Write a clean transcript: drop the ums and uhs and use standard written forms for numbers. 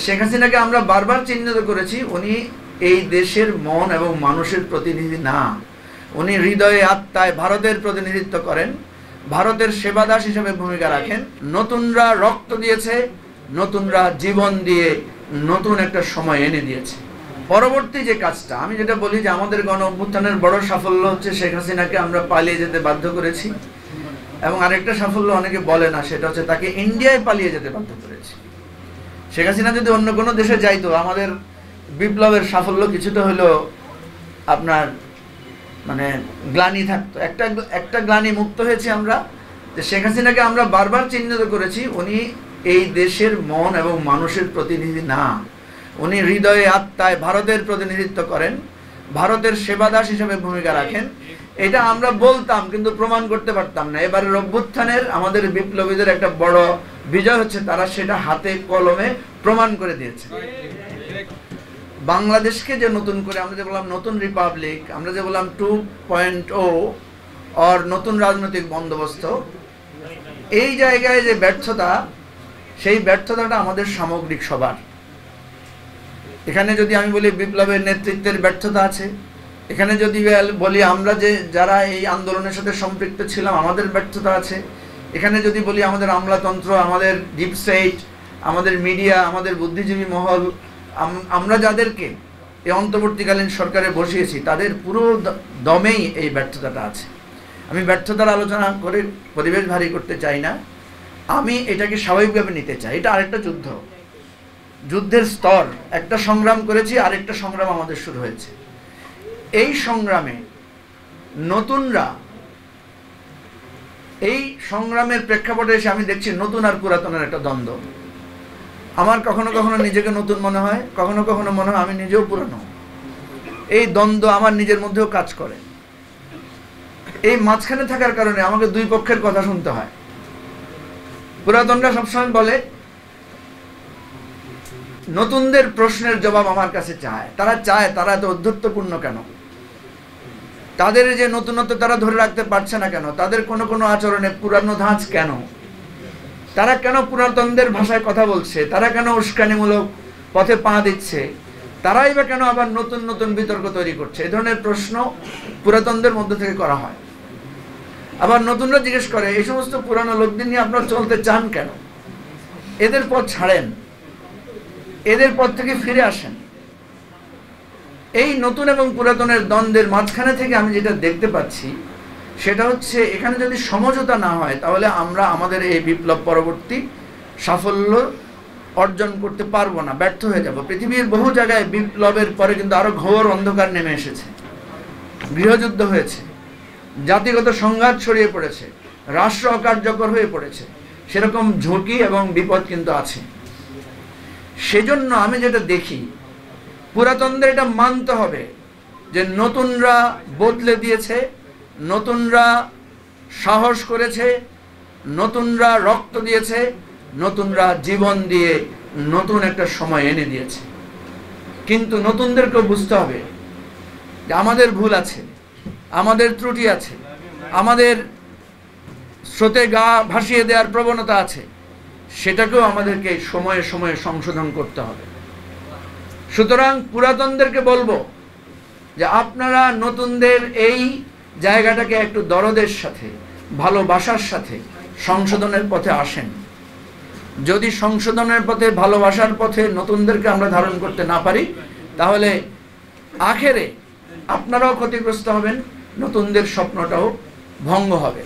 শেখ হাসিনাকে আমরা বারবার চিহ্নিত করেছি উনি এই দেশের মন এবং মানুষের প্রতিনিধি না। উনি হৃদয়ে আত্মায় ভারতের প্রতিনিধিত্ব করেন, ভারতের সেবাদাস হিসেবে ভূমিকা রাখেন। নতুনরা রক্ত দিয়েছে, নতুনরা জীবন দিয়ে নতুন একটা সময় এনে দিয়েছে। পরবর্তী যে কাজটা আমি যেটা বলি যে আমাদের গণ অভ্যুত্থানের বড় সাফল্য হচ্ছে শেখ হাসিনাকে আমরা পালিয়ে যেতে বাধ্য করেছি, এবং আরেকটা সাফল্য অনেকে বলে না, সেটা হচ্ছে তাকে ইন্ডিয়ায় পালিয়ে যেতে বাধ্য করেছি। শেখ হাসিনা যদি অন্য কোনো দেশে যাইতো আমাদের বিপ্লবের সাফল্য কিছুটা হলেও আপনার মানে গ্লানি থাকতো, একটা গ্লানি মুক্ত হয়েছে আমরা। শেখ হাসিনাকে আমরা বারবার চিহ্নিত করেছি উনি এই দেশের মন এবং মানুষের প্রতিনিধি না। উনি হৃদয়ে আত্মায় ভারতের প্রতিনিধিত্ব করেন, ভারতের সেবাদাস হিসেবে ভূমিকা রাখেন। এটা আমরা বলতাম কিন্তু প্রমাণ করতে পারতাম না। এবারের অভ্যুত্থানের আমাদের বিপ্লবীদের একটা বড় বিজয় হচ্ছে তারা সেটা হাতে কলমে প্রমাণ করে দিয়েছে। বাংলাদেশকে যে নতুন করে আমরা যে বললাম নতুন রিপাবলিক, আমরা যে বললাম 2.0 আর নতুন রাজনৈতিক বন্দোবস্ত, এই জায়গায় যে ব্যর্থতা, সেই ব্যর্থতাটা আমাদের সামগ্রিক সবার। এখানে যদি আমি বলি বিপ্লবের নেতৃত্বের ব্যর্থতা আছে, এখানে যদি বলি আমরা যে যারা এই আন্দোলনের সাথে সম্পৃক্ত ছিলাম আমাদের ব্যর্থতা আছে, এখানে যদি বলি আমাদের আমলাতন্ত্র, আমাদের ডিপ স্টেট, আমাদের মিডিয়া, আমাদের বুদ্ধিজীবী মহল, আমরা যাদেরকে এই অন্তর্বর্তীকালীন সরকারে বসিয়েছি তাদের পুরো দমেই এই ব্যর্থতাটা আছে। আমি ব্যর্থতার আলোচনা করে পরিবেশ ভারী করতে চাই না, আমি এটাকে স্বাভাবিকভাবে নিতে চাই। এটা আরেকটা যুদ্ধের স্তর, একটা সংগ্রাম করেছি, আরেকটা সংগ্রাম আমাদের শুরু হয়েছে। এই সংগ্রামে নতুনরা, এই সংগ্রামের প্রেক্ষাপটে এসে আমি দেখছি নতুন আর পুরাতনের একটা দ্বন্দ্ব। আমার কখনো কখনো নিজেকে নতুন মনে হয়, কখনো কখনো মনে হয় আমি নিজেও পুরানো। এই দ্বন্দ্ব আমার নিজের মধ্যেও কাজ করে। এই মাঝখানে থাকার কারণে আমাকে দুই পক্ষের কথা শুনতে হয়। পুরাতনরা সবসময় বলে নতুনদের প্রশ্নের জবাব আমার কাছে চায়, তারা এত অধ্যত্বপূর্ণ কেন, তাদের যে নতুনত্ব তারা ধরে রাখতে পারছে না কেন, তাদের কোনো আচরণে পুরানো ধাঁচ কেন, তারা কেন পুরাতনদের ভাষায় কথা বলছে, তারা কেন উস্কানিমূলক পথে পা দিচ্ছে, তারাই বা কেন আবার নতুন নতুন বিতর্ক তৈরি করছে। এই ধরনের প্রশ্ন পুরাতনদের মধ্যে থেকে করা হয়। আবার নতুনরা জিজ্ঞেস করে এই সমস্ত পুরানো লোকদের নিয়ে আপনারা চলতে চান কেন, এদের পথ ছাড়েন, এদের পথ থেকে ফিরে আসেন। এই নতুন এবং পুরাতনের দ্বন্দ্বের মাঝখানে থেকে আমি যেটা দেখতে পাচ্ছি সেটা হচ্ছে এখানে যদি সমঝোতা না হয় তাহলে আমরা আমাদের এই বিপ্লব পরবর্তী সাফল্য অর্জন করতে পারবো না, ব্যর্থ হয়ে যাব। পৃথিবীর বহু জায়গায় বিপ্লবের পরে কিন্তু আরো ঘোর অন্ধকার নেমে এসেছে, গৃহযুদ্ধ হয়েছে, জাতিগত সংঘাত ছড়িয়ে পড়েছে, রাষ্ট্র অকার্যকর হয়ে পড়েছে, সেরকম ঝুঁকি এবং বিপদ কিন্তু আছে। সেজন্য আমি যেটা দেখি পুরাতনদের এটা মানতে হবে যে নতুনরা বদলে দিয়েছে, নতুনরা সাহস করেছে, নতুনরা রক্ত দিয়েছে, নতুনরা জীবন দিয়ে নতুন একটা সময় এনে দিয়েছে। কিন্তু নতুনদেরকেও বুঝতে হবে যে আমাদের ভুল আছে, আমাদের ত্রুটি আছে, আমাদের স্রোতে গা ভাসিয়ে দেওয়ার প্রবণতা আছে, সেটাকেও আমাদেরকে সময়ে সময়ে সংশোধন করতে হবে। সুতরাং পুরাতনদেরকে বলবো যে আপনারা নতুনদের এই জায়গাটাকে একটু দরদের সাথে, ভালোবাসার সাথে সংশোধনের পথে আসেন। যদি সংশোধনের পথে, ভালোবাসার পথে নতুনদেরকে আমরা ধারণ করতে না পারি তাহলে আখেরে আপনারাও ক্ষতিগ্রস্ত হবেন, নতুনদের স্বপ্নটাও ভঙ্গ হবে।